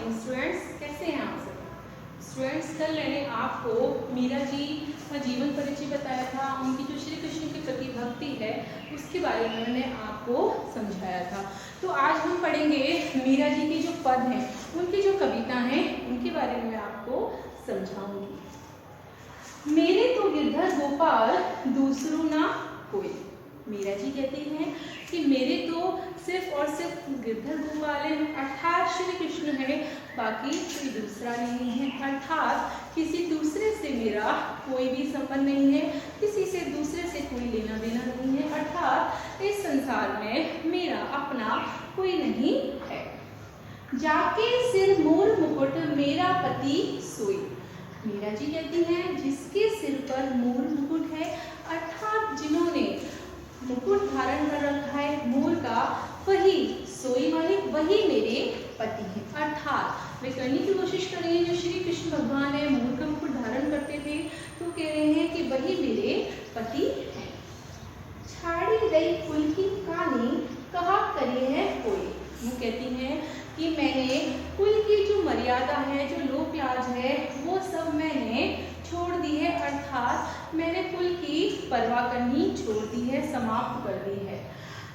Morning students, कैसे हैं आप सब स्टूडेंट्स। कल मैंने आपको मीरा जी का जीवन परिचय बताया था, उनकी जो श्री कृष्ण के प्रति भक्ति है उसके बारे में मैंने आपको समझाया था। तो आज हम पढ़ेंगे मीरा जी के जो पद हैं, उनकी जो कविता हैं उनके बारे में मैं आपको समझाऊंगी। मेरे तो गिरधर गोपाल दूसरों ना कोई। मीरा जी कहती हैं कि मेरे तो सिर्फ और सिर्फ गिरधर गोपाल है, अर्थात श्री कृष्ण है, बाकी कोई दूसरा नहीं है। अर्थात किसी दूसरे से मेरा कोई भी संबंध नहीं है, किसी से दूसरे से कोई लेना देना नहीं है। अर्थात इस संसार में मेरा अपना कोई नहीं है। जाके सिर मोर मुकुट मेरा पति सोई। मीरा जी कहती हैं जिसके सिर पर मोर मुकुट है, अर्थात जिन्होंने मुकुट धारण कर रखा है मोर का, वही सोई माने वही मेरे पति हैं। अर्थात वे कहने की कोशिश कर रहे हैं जो श्री कृष्ण भगवान है मोर का मुकुट धारण करते थे, तो कह रहे हैं कि वही मेरे पति हैं। छाड़ी गई कुल की कहानी कहा करे है कोई। वो कहती हैं कि मैंने कुल की जो मर्यादा है, जो लोक लाज है, वो सब मैंने छोड़ दी है। अर्थात मैंने कुल की परवाह करनी छोड़ दी है, समाप्त कर दी है।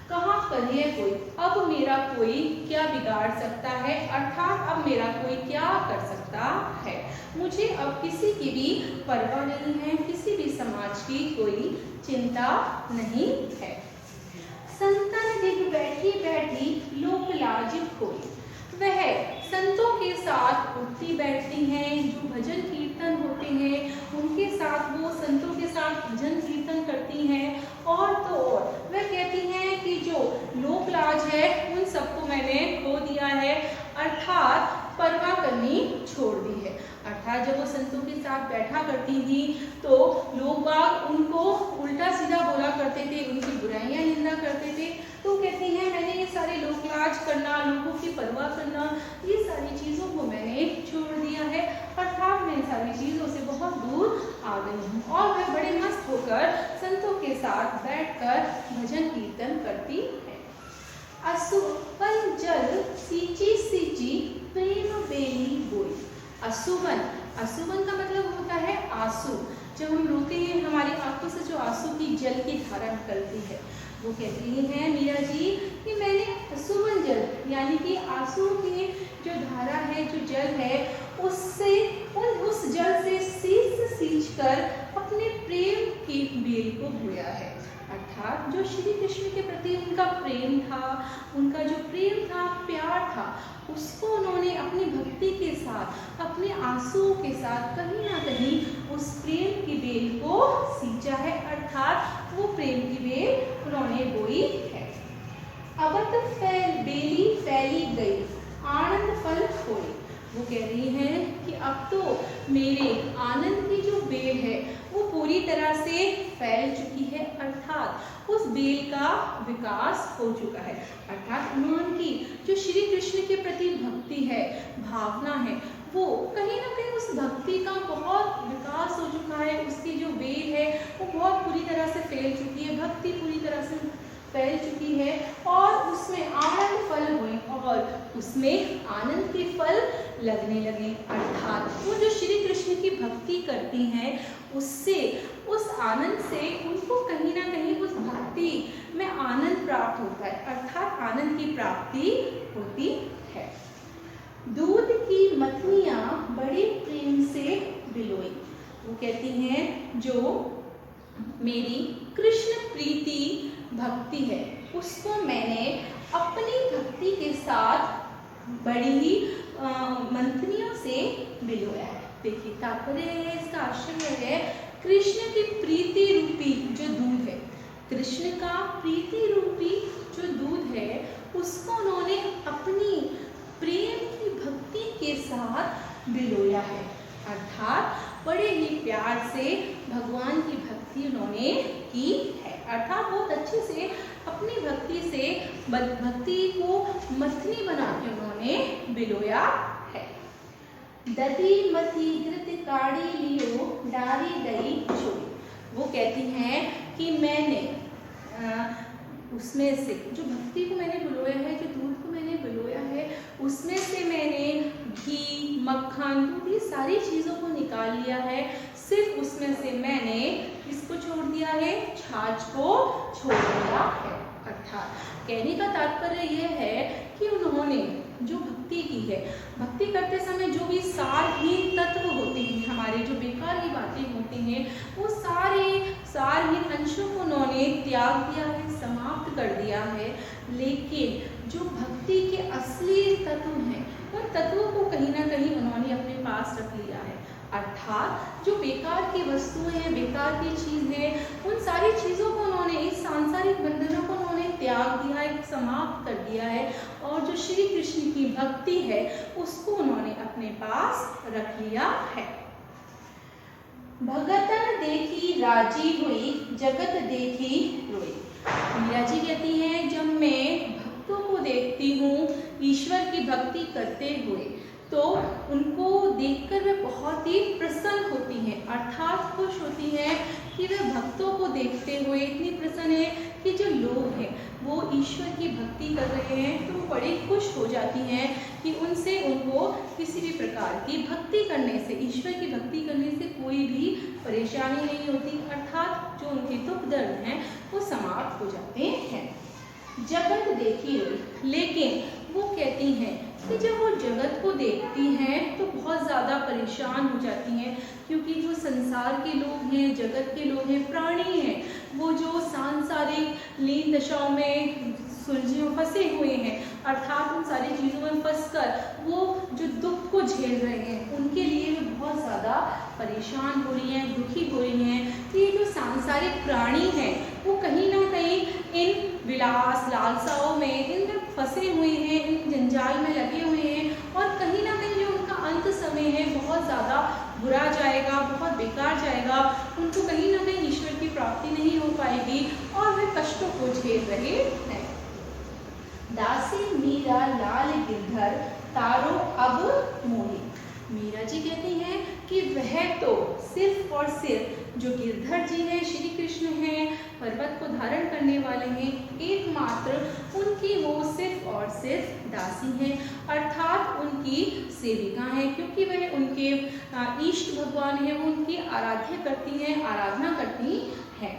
कहाँ करी है कोई, अब मेरा कोई क्या बिगाड़ सकता है। अर्थात अब मेरा कोई क्या कर सकता है। मुझे अब किसी की भी परवाह नहीं है, किसी भी समाज की कोई चिंता नहीं है। संतन दिख बैठी बैठी लोक लाज खोई। वह संतों के साथ उठती बैठती हैं, जो भजन कीर्तन होते हैं उनके साथ, वो संतों के साथ भजन कीर्तन करती हैं। और तो और वह कहती हैं कि जो लोक लाज है उन सबको मैंने खो दिया है, अर्थात परवाह करनी छोड़ दी है। अर्थात जब वो संतों के साथ बैठा करती थी तो लोग बाग उनको उल्टा सीधा बोला करते थे, उनकी बुराइयां निंदा करते थे। तो कहती हैं मैंने ये सारे लोक लाज करना, लोगों की परवाह करना, ये सारी चीज़ों को मैंने छोड़ दिया है। अर्थात मैं इन सारी चीज़ों से बहुत दूर आ गई हूँ। और वह बड़े मस्त होकर संतों के साथ बैठकर भजन कीर्तन करती है। असुवन जल सींची सींची प्रेम बेली बोई। असुवन, असुवन का मतलब होता है आंसू। जब हम रोते हैं हमारी आंखों से जो आंसू की जल की धारा निकलती है, वो कहती हैं मीरा जी कि मैंने असुवन जल यानी कि आंसू की जो धारा है, जो जल है, उससे उस जल से सींच कर अपने प्रेम की बेल को बोया है। अर्थात जो श्री कृष्ण के प्रति उनका प्रेम था, उनका जो प्रेम था, प्यार था, उसको उन्होंने अपनी भक्ति के साथ, अपने आंसुओं के साथ कहीं ना कहीं उस प्रेम की बेल को सींचा है। अर्थात वो प्रेम की बेल उन्होंने बोई है। अबत बेली फैली गई आनंद फल खोई। वो कह रही हैं कि अब तो मेरे आनंद की जो बेल है वो पूरी तरह से फैल चुकी है। अर्थात उस बेल का विकास हो चुका है। अर्थात उन्होंने जो श्री कृष्ण के प्रति भक्ति है, भावना है, वो कहीं ना कहीं उस भक्ति का बहुत विकास हो चुका है। उसकी जो बेल है वो बहुत पूरी तरह से फैल चुकी है, भक्ति पूरी तरह से फैल चुकी है और उसमें आनंद फल हुए और उसमें आनंद के फल लगने लगे। अर्थात वो जो श्री कृष्ण की भक्ति करती हैं उससे, उस आनंद से उनको कहीं ना कहीं उस भक्ति में आनंद प्राप्त होता है। अर्थात आनंद की प्राप्ति होती है। दूध की मथनियाँ बड़े प्रेम से बिलोई। वो कहती हैं जो मेरी कृष्ण प्रीति भक्ति है उसको मैंने अपनी भक्ति के साथ बड़ी ही मंथनियों से बिलोया है। देखिए तात्पर्य है इसका, आशय है कृष्ण की प्रीति रूपी जो दूध है, कृष्ण का प्रीति रूपी जो दूध है, उसको उन्होंने अपनी प्रेम की भक्ति के साथ बिलोया है। अर्थात बड़े ही प्यार से भगवान की भक्ति उन्होंने की है। अर्थात बहुत अच्छे से अपनी भक्ति से भक्ति को मथनी बना के उन्होंने बिलोया है। दधी मथी घृत काढ़ी लियो डारी गई छोड़ी। वो कहती हैं कि मैंने उसमें से जो भक्ति को मैंने बिलोया है, जो दूध को मैंने बिलोया है, उसमें से मैंने घी मक्खन, दूध, ये सारी चीज़ों को निकाल लिया है। सिर्फ उसमें से मैंने किसको छोड़ दिया है? छाछ को छोड़ दिया है। अर्थात कहने का तात्पर्य यह है कि उन्होंने जो भक्ति की है, भक्ति करते समय जो भी सारहीन तत्व होते हैं, हमारे जो बेकार की बातें होती हैं, वो सारे सारहीन अंशों को उन्होंने त्याग दिया है, समाप्त कर दिया है। लेकिन जो भक्ति के असली तत्व हैं, उन तत्वों को कहीं ना कहीं उन्होंने अपने पास रख लिया है। अर्थात जो बेकार की वस्तुएं हैं, बेकार की चीज़ है, उन सारी चीज़ों को उन्होंने, इस सांसारिक बंधनों को उन्होंने त्याग दिया है, समाप्त कर दिया है, और जो श्री कृष्ण की भक्ति है उसको उन्होंने अपने पास रख लिया है। भगतन देखी राजी हुई, जगत देखी रोई। मीरा जी कहती हैं, जब मैं भक्तों को देखती हूँ ईश्वर की भक्ति करते हुए, तो उनको देखकर वे बहुत ही प्रसन्न होती हैं, अर्थात खुश होती हैं कि वे भक्तों को देखते हुए इतनी प्रसन्न है कि जो लोग हैं वो ईश्वर की भक्ति कर रहे हैं, तो वो बड़ी खुश हो जाती हैं कि उनसे उनको किसी भी प्रकार की भक्ति करने से, ईश्वर की भक्ति करने से कोई भी परेशानी नहीं होती, अर्थात जो उनके दुख दर्द हैं वो समाप्त हो जाते हैं। जगत देखी रोई। लेकिन वो कहती हैं कि जब वो जगत को देखती हैं तो बहुत ज़्यादा परेशान हो जाती हैं, क्योंकि जो संसार के लोग हैं, जगत के लोग हैं, प्राणी हैं, वो जो सांसारिक लीन दशाओं में सुलझे फंसे हुए हैं, अर्थात उन सारी चीज़ों में फंसकर वो जो दुख को झेल रहे हैं, उनके लिए वे बहुत ज़्यादा परेशान हो रही हैं, दुखी हो रही हैं कि ये जो सांसारिक प्राणी हैं वो कहीं ना कहीं इन विलास लालसाओं में, इनमें फंसे हुए हैं, इन जंजाल में लगे हुए हैं, और कहीं ना कहीं जो उनका अंत समय है बहुत ज़्यादा बुरा जाएगा, बहुत बेकार जाएगा, उनको कहीं ना कहीं ईश्वर की प्राप्ति नहीं हो पाएगी और वे कष्टों को झेल रहे हैं। दासी मीरा लाल गिरधर तारो अब मोही। मीरा जी कहती हैं कि वह तो सिर्फ और सिर्फ जो गिरधर जी हैं, श्री कृष्ण हैं, पर्वत को धारण करने वाले हैं, एकमात्र उनकी वो सिर्फ और सिर्फ दासी हैं, अर्थात उनकी सेविका हैं, क्योंकि वह उनके इष्ट भगवान हैं, वो उनकी आराध्य करती हैं, आराधना करती हैं।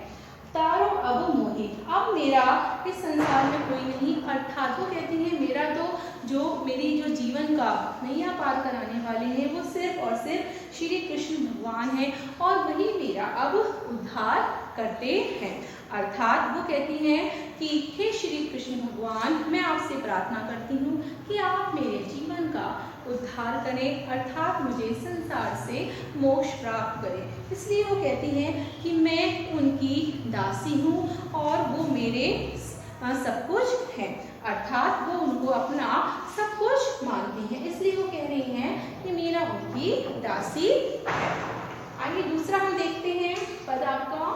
तारो अब मोही, अब मेरा इस संसार में कोई नहीं, अर्थात वो कहती हैं मेरा तो जो मेरी जो जीवन का नैया पार कराने वाले हैं वो सिर्फ और सिर्फ श्री कृष्ण भगवान हैं, और वही मेरा अब उद्धार करते हैं। अर्थात वो कहती हैं कि हे श्री कृष्ण भगवान, मैं आपसे प्रार्थना करती हूँ कि आप मेरे जीवन का उद्धार करें, अर्थात मुझे संसार से मोक्ष प्राप्त करें। इसलिए वो कहती हैं कि मैं उनकी दासी हूँ और वो मेरे सब कुछ है, अर्थात वो उनको अपना सब कुछ मानती हैं, इसलिए वो कह रही हैं कि मेरा उनकी दासी है। आगे दूसरा हम देखते हैं पद आपका,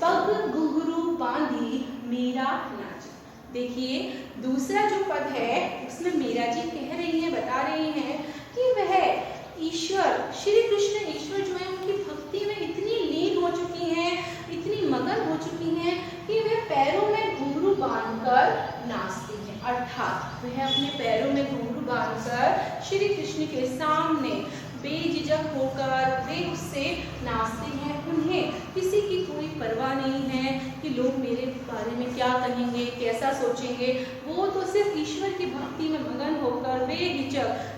पग घुंघरू बांधी मीरा नाच। देखिए दूसरा जो पद है उसमें मीरा जी कह रही हैं, बता रही हैं कि वह ईश्वर श्री कृष्ण ईश्वर जो है उनकी भक्ति में इतनी लीन हो चुकी हैं, इतनी मगन हो चुकी हैं कि वे पैरों में घुंघरू बांधकर नाचती हैं, अर्थात वह अपने पैरों में घुंघरू बांधकर श्री कृष्ण के सामने बेझिझक होकर वे उससे नाचती हैं। उन्हें किसी की कोई परवाह नहीं है कि लोग मेरे बारे में क्या कहेंगे, कैसा सोचेंगे, वो तो सिर्फ ईश्वर की भक्ति में मगन होकर बेझिझक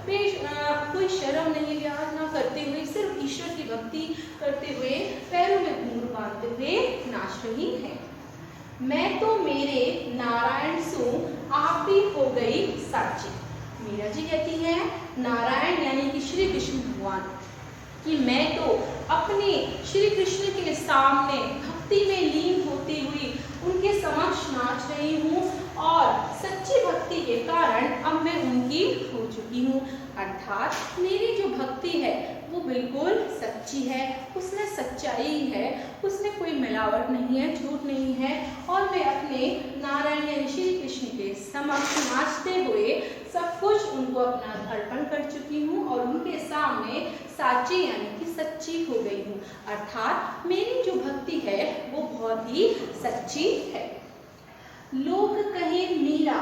कोई शर्म नहीं लिहाज ना करते हुए सिर्फ ईश्वर की भक्ति करते हुए पैरों में घुंघरू बांधते हुए नाच रही हैं। मैं तो मेरे नारायण सो आप ही हो गई साची। मीरा जी कहती हैं नारायण यानी कि श्री कृष्ण भगवान कि मैं तो अपने श्री कृष्ण के सामने भक्ति में लीन होती हुई उनके समक्ष नाच रही हूँ, और सच्ची भक्ति के कारण अब मैं उनकी हो चुकी हूँ, अर्थात मेरी जो भक्ति है वो बिल्कुल सच्ची है, उसमें सच्चाई है, उसमें कोई मिलावट नहीं है, झूठ नहीं है, और मैं अपने नारायण यानी श्री कृष्ण के समक्ष नाचते हुए सब कुछ उनको अपना अर्पण कर चुकी हूँ और उनके सामने साची यानी कि सच्ची हो गई हूँ, अर्थात मेरी जो भक्ति है वो बहुत ही सच्ची है। लोग कहे मीरा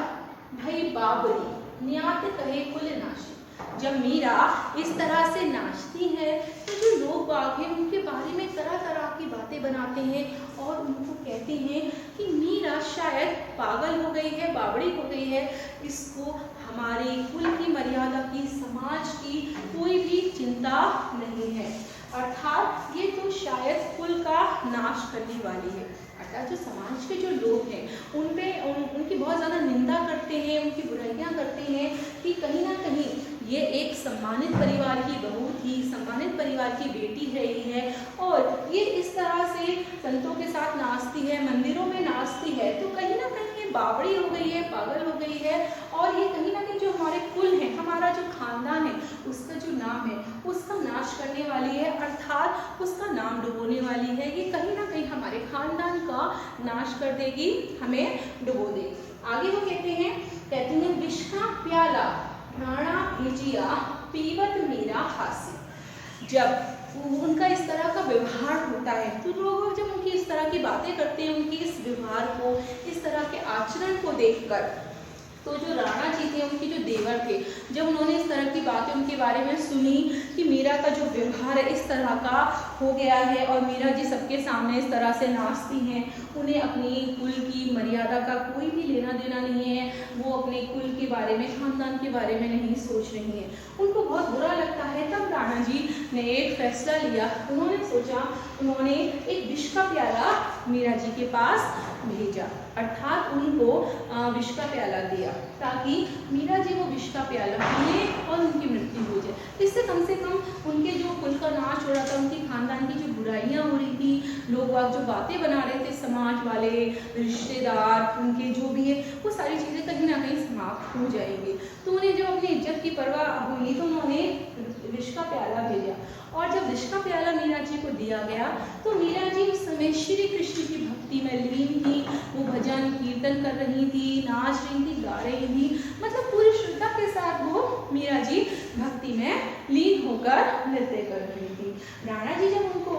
भई बाबरी, न्यात कहे कुल नाशी। जब मीरा इस तरह से नाचती है तो जो लोग बाग हैं उनके बारे में तरह तरह की बातें बनाते हैं और उनको कहते हैं कि मीरा शायद पागल हो गई है, बावड़ी हो गई है, इसको हमारे कुल की मर्यादा की, समाज की कोई भी चिंता नहीं है, अर्थात ये तो शायद कुल का नाश करने वाली है। अर्थात जो समाज के जो लोग हैं उनकी बहुत ज़्यादा निंदा करते हैं, उनकी बुराइयां करते हैं कि कहीं ना कहीं ये एक सम्मानित परिवार की बहू थी, सम्मानित परिवार की बेटी रही है और ये इस तरह से संतों के साथ नाचती है, मंदिरों में नाचती है, तो कहीं ना कहीं ये बावड़ी हो गई है, पागल हो गई है और ये कहीं ना कहीं जो हमारे कुल है, हमारा जो खानदान है, उसका जो नाम है उसका नाश करने वाली है, अर्थात उसका नाम डुबोने वाली है। ये कहीं ना कहीं हमारे खानदान का नाश कर देगी, हमें डुबो देगी। आगे वो कहते हैं विष का प्याला राणा भेजिया पीवत मीरा हास्य। जब उनका इस तरह का व्यवहार होता है तो लोग जब उनकी इस तरह की बातें करते हैं, उनकी इस व्यवहार को, इस तरह के आचरण को देखकर, तो जो राणा जी थे, उनके जो देवर थे, जब उन्होंने इस तरह की बातें उनके बारे में सुनी कि मीरा का जो व्यवहार है इस तरह का हो गया है और मीरा जी सबके सामने इस तरह से नाचती हैं, उन्हें अपनी कुल की मर्यादा का कोई भी लेना देना नहीं है, वो अपने कुल के बारे में, खानदान के बारे में नहीं सोच रही हैं, उनको बहुत बुरा लगता है। तब राणा जी ने एक फैसला लिया, उन्होंने सोचा, उन्होंने एक विष का प्याला मीरा जी के पास भेजा, अर्थात उनको विष का प्याला दिया ताकि मीरा जी वो विष का प्याला पिए और उनकी मृत्यु हो जाए। इससे कम से कम उनके जो कुल का नाश हो रहा था, उनके खानदान की जो बुराइयां हो रही थी, लोग बाग जो बातें बना रहे थे, समाज वाले, रिश्तेदार, उनके जो भी है, वो सारी चीज़ें कहीं ना कहीं समाप्त हो जाएंगी। तो उन्हें जब अपनी इज्जत की परवाह हुई तो उन्होंने विष का प्याला भेजा और जब विष का प्याला मीरा जी को दिया गया तो मीरा जी उस समय श्री कृष्ण की भक्ति में लीन थी, वो भजन कीर्तन कर रही थी, नाच रही थी, गा रही थी, मतलब पूरी श्रद्धा के साथ वो मीरा जी भक्ति में लीन होकर नृत्य कर रही थी। राणा जी जब उनको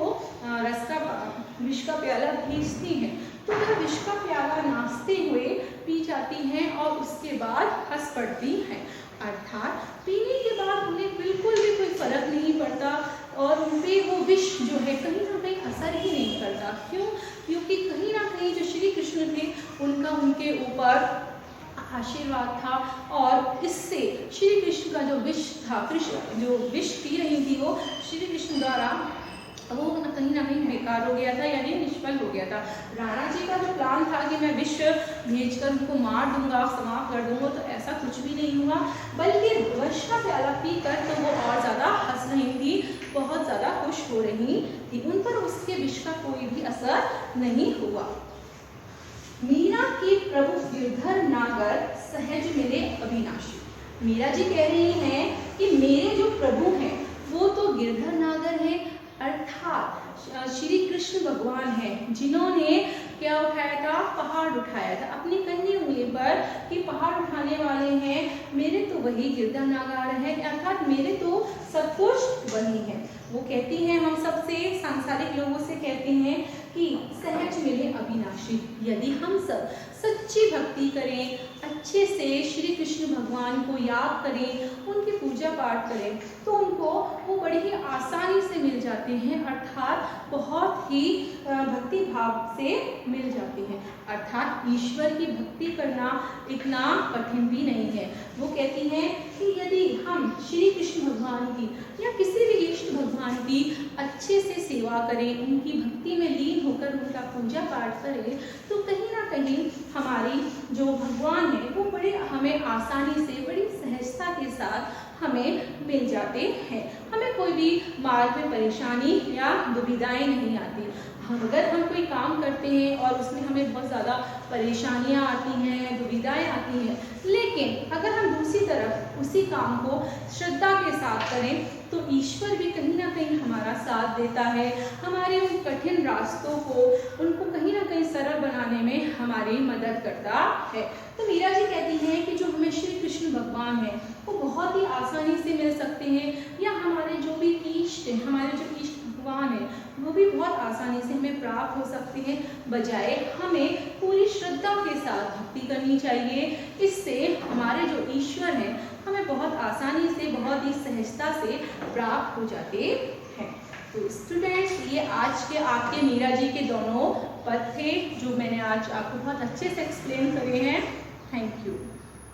विष का प्याला भेजती हैं तो वह विष का प्याला नाचते हुए पी जाती हैं और उसके बाद हंस पड़ती हैं, अर्थात पीने के बाद उन्हें बिल्कुल भी कोई फर्क नहीं पड़ता और उन पर वो विष जो है कहीं ना कहीं असर ही नहीं करता। क्यों? क्योंकि कहीं ना कहीं जो श्री कृष्ण थे उनका उनके ऊपर आशीर्वाद था और इससे श्री कृष्ण का जो विष था, कृष्ण जो विष पी रही थी वो श्री कृष्ण द्वारा वो कहीं ना कहीं बेकार हो गया था, यानी निष्फल हो गया था। राणा जी का जो प्लान था कि मैं विष भेजकर उनको मार दूंगा, समाप्त कर दूंगा, तो ऐसा कुछ भी नहीं हुआ, बल्कि विष का प्याला पीकर तो वो और ज़्यादा हंस रही थी, बहुत ज़्यादा खुश हो रही थी, उन पर उसके विष का कोई भी असर नहीं हुआ। मीरा के प्रभु गिरधर नागर सहज मिले अविनाशी। मीरा जी कह रही हैं कि मेरे जो प्रभु हैं वो तो गिरधर नागर हैं, अर्थात श्री कृष्ण भगवान हैं, जिन्होंने क्या उठाया था? पहाड़ उठाया था अपनी कन्नी उंगली पर, कि पहाड़ उठाने वाले हैं, मेरे तो वही गिरधर नागर है, अर्थात मेरे तो सब कुछ वही है। वो कहती हैं, हम सबसे सांसारिक लोगों से कहते हैं कि सहज मिले अविनाशी। यदि हम सब सच्ची भक्ति करें, अच्छे से श्री कृष्ण भगवान को याद करें, उनकी पूजा पाठ करें, तो उनको वो बड़ी ही आसानी से मिल जाते हैं, अर्थात बहुत ही भक्ति भाव से मिल जाते हैं। अर्थात ईश्वर की भक्ति करना इतना कठिन भी नहीं है। वो कहती हैं कि यदि हम श्री कृष्ण भगवान की या किसी भी इष्ट भगवान की अच्छे से सेवा करें, उनकी भक्ति में लीन होकर उनका पूजा पाठ करें, तो कहीं ना कहीं हमारी जो भगवान है वो बड़े हमें आसानी से, बड़ी सहजता के साथ हमें मिल जाते हैं। हमें कोई भी मार्ग में परेशानी या दुविधाएं नहीं आती। अगर हम कोई काम करते हैं और उसमें हमें बहुत ज़्यादा परेशानियां आती हैं, दुविधाएं आती हैं, लेकिन अगर हम दूसरी तरफ उसी काम को श्रद्धा के साथ करें तो ईश्वर भी कहीं ना कहीं हमारा साथ देता है, हमारे उन कठिन रास्तों को, उनको कहीं ना कहीं सरल बनाने में हमारी मदद करता है। तो मीरा जी कहती हैं कि जो हमें श्री कृष्ण भगवान है वो बहुत ही आसानी से मिल सकते हैं, या हमारे जो भी इष्ट हैं, हमारे जो इष्ट भगवान है वो भी बहुत आसानी से हमें प्राप्त हो सकते हैं, बजाय हमें पूरी श्रद्धा के साथ भक्ति करनी चाहिए। इससे हमारे जो ईश्वर हैं हमें बहुत आसानी से, बहुत ही सहजता से प्राप्त हो जाते हैं। तो स्टूडेंट्स, ये आज के आपके मीरा जी के दोनों पद थे जो मैंने आज आपको बहुत अच्छे से एक्सप्लेन करे हैं। Thank you.